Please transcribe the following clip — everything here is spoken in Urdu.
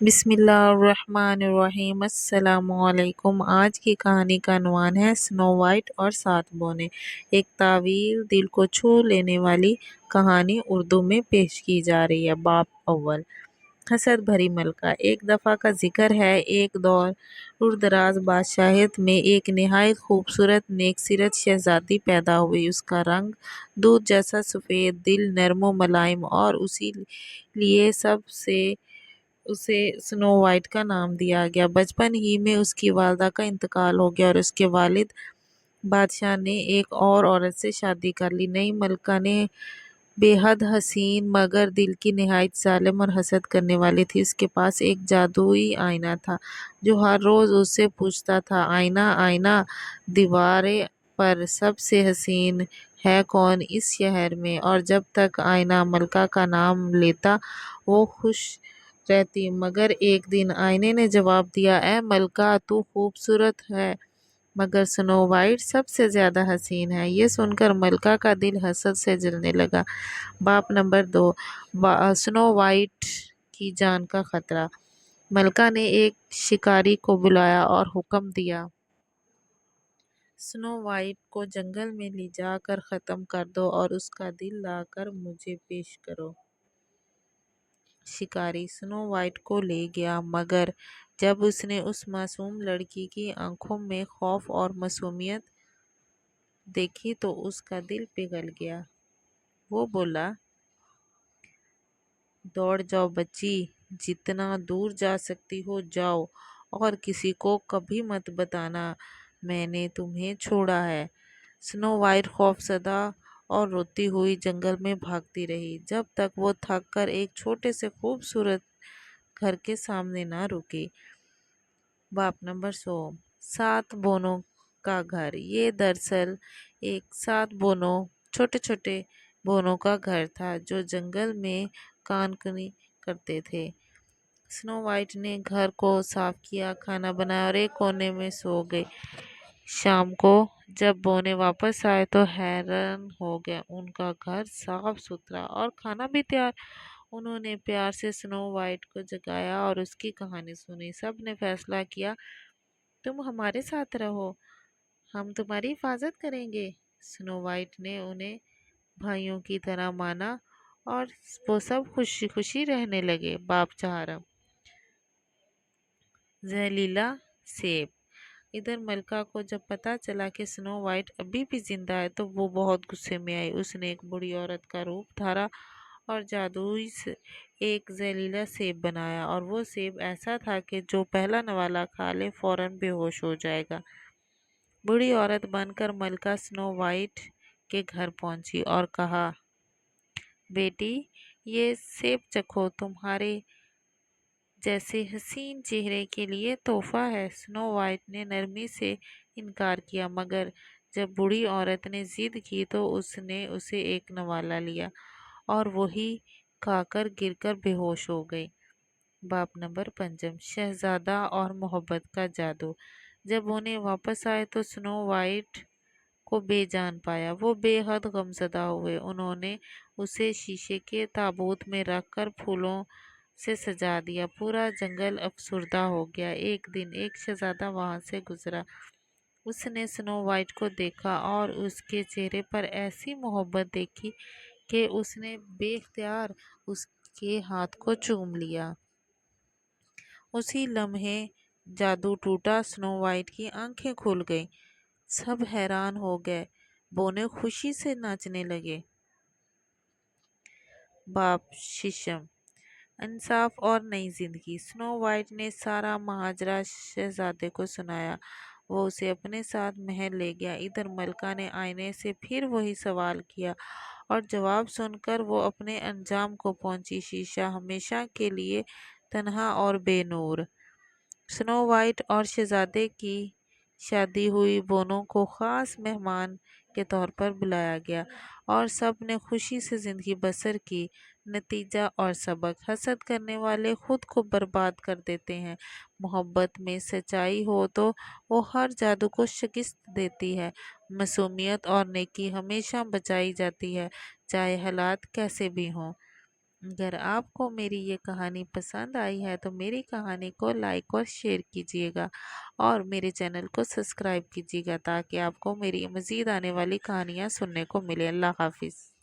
بسم اللہ الرحمن الرحیم۔ السلام علیکم۔ آج کی کہانی کا عنوان ہے سنو وائٹ اور 7 بونے۔ ایک طویل دل کو چھو لینے والی کہانی اردو میں پیش کی جا رہی ہے۔ باب اول، حسد بھری ملکہ۔ ایک دفعہ کا ذکر ہے، ایک دور دراز بادشاہت میں ایک نہایت خوبصورت نیک سیرت شہزادی پیدا ہوئی۔ اس کا رنگ دودھ جیسا سفید، دل نرم و ملائم، اور اسی لیے سب سے اسے سنو وائٹ کا نام دیا گیا۔ بچپن ہی میں اس کی والدہ کا انتقال ہو گیا اور اس کے والد بادشاہ نے ایک اور عورت سے شادی کر لی۔ نئی ملکہ نے بے حد حسین مگر دل کی نہایت ظالم اور حسد کرنے والی تھی۔ اس کے پاس ایک جادوئی آئینہ تھا جو ہر روز اس سے پوچھتا تھا، آئینہ آئینہ دیوارے پر سب سے حسین ہے کون اس شہر میں؟ اور جب تک آئینہ ملکہ کا نام لیتا وہ خوش رہتی، مگر ایک دن آئینے نے جواب دیا، اے ملکہ، تو خوبصورت ہے مگر سنو وائٹ سب سے زیادہ حسین ہے۔ یہ سن کر ملکہ کا دل حسد سے جلنے لگا۔ باب نمبر 2، سنو وائٹ کی جان کا خطرہ۔ ملکہ نے ایک شکاری کو بلایا اور حکم دیا، سنو وائٹ کو جنگل میں لے جا کر ختم کر دو اور اس کا دل لا کر مجھے پیش کرو۔ شکاری سنو وائٹ کو لے گیا، مگر جب اس نے اس معصوم لڑکی کی آنکھوں میں خوف اور معصومیت دیکھی تو اس کا دل پگھل گیا۔ وہ بولا، دوڑ جاؤ بچی، جتنا دور جا سکتی ہو جاؤ، اور کسی کو کبھی مت بتانا میں نے تمہیں چھوڑا ہے۔ سنو وائٹ خوف زدہ اور روتی ہوئی جنگل میں بھاگتی رہی، جب تک وہ تھک کر ایک چھوٹے سے خوبصورت گھر کے سامنے نہ رکی۔ باب نمبر 7، بونوں کا گھر۔ یہ دراصل ایک 7 بونوں، چھوٹے چھوٹے بونوں کا گھر تھا جو جنگل میں کان کنی کرتے تھے۔ سنو وائٹ نے گھر کو صاف کیا، کھانا بنایا اور ایک کونے میں سو گئی۔ شام کو جب بونے واپس آئے تو حیران ہو گئے، ان کا گھر صاف ستھرا اور کھانا بھی تیار۔ انہوں نے پیار سے سنو وائٹ کو جگایا اور اس کی کہانی سنی۔ سب نے فیصلہ کیا، تم ہمارے ساتھ رہو، ہم تمہاری حفاظت کریں گے۔ سنو وائٹ نے انہیں بھائیوں کی طرح مانا اور وہ سب خوشی خوشی رہنے لگے۔ باب 4، زہریلا سیب۔ ادھر ملکہ کو جب پتا چلا کہ سنو وائٹ ابھی بھی زندہ ہے تو وہ بہت غصے میں آئی۔ اس نے ایک بوڑھی عورت کا روپ دھارا اور جادوئی ایک زہریلا سیب بنایا، اور وہ سیب ایسا تھا کہ جو پہلا نوالا کھا لے فوراً بے ہوش ہو جائے گا۔ بوڑھی عورت بن کر ملکہ سنو وائٹ کے گھر پہنچی اور کہا، بیٹی، یہ سیب چکھو، تمہارے جیسے حسین چہرے کے لیے تحفہ ہے۔ سنو وائٹ نے نرمی سے انکار کیا، مگر جب بوڑھی عورت نے ضد کی تو اس نے اسے ایک نوالا لیا اور وہی کھا کر گر کر بے ہوش ہو گئی۔ باب نمبر 5، شہزادہ اور محبت کا جادو۔ جب انہیں واپس آئے تو سنو وائٹ کو بے جان پایا۔ وہ بے حد غمزدہ ہوئے۔ انہوں نے اسے شیشے کے تابوت میں رکھ کر پھولوں سے سجا دیا۔ پورا جنگل افسردہ ہو گیا۔ ایک دن ایک شہزادہ وہاں سے گزرا۔ اس نے سنو وائٹ کو دیکھا اور اس کے چہرے پر ایسی محبت دیکھی کہ اس نے بے اختیار اس کے ہاتھ کو چوم لیا۔ اسی لمحے جادو ٹوٹا، سنو وائٹ کی آنکھیں کھل گئیں۔ سب حیران ہو گئے، بونے خوشی سے ناچنے لگے۔ باب 6، انصاف اور نئی زندگی۔ سنو وائٹ نے سارا ماجرا شہزادے کو سنایا۔ وہ اسے اپنے ساتھ محل لے گیا۔ ادھر ملکہ نے آئینے سے پھر وہی سوال کیا اور جواب سن کر وہ اپنے انجام کو پہنچی، شیشہ ہمیشہ کے لیے تنہا اور بے نور۔ سنو وائٹ اور شہزادے کی شادی ہوئی بونوں کو خاص مہمان کے طور پر بلایا گیا اور سب نے خوشی سے زندگی بسر کی۔ نتیجہ اور سبق: حسد کرنے والے خود کو برباد کر دیتے ہیں۔ محبت میں سچائی ہو تو وہ ہر جادو کو شکست دیتی ہے۔ معصومیت اور نیکی ہمیشہ بچائی جاتی ہے، چاہے حالات کیسے بھی ہوں۔ اگر آپ کو میری یہ کہانی پسند آئی ہے تو میری کہانی کو لائک اور شیئر کیجیے گا اور میرے چینل کو سبسکرائب کیجیے گا تاکہ آپ کو میری مزید آنے والی کہانیاں سننے کو ملے۔ اللہ حافظ۔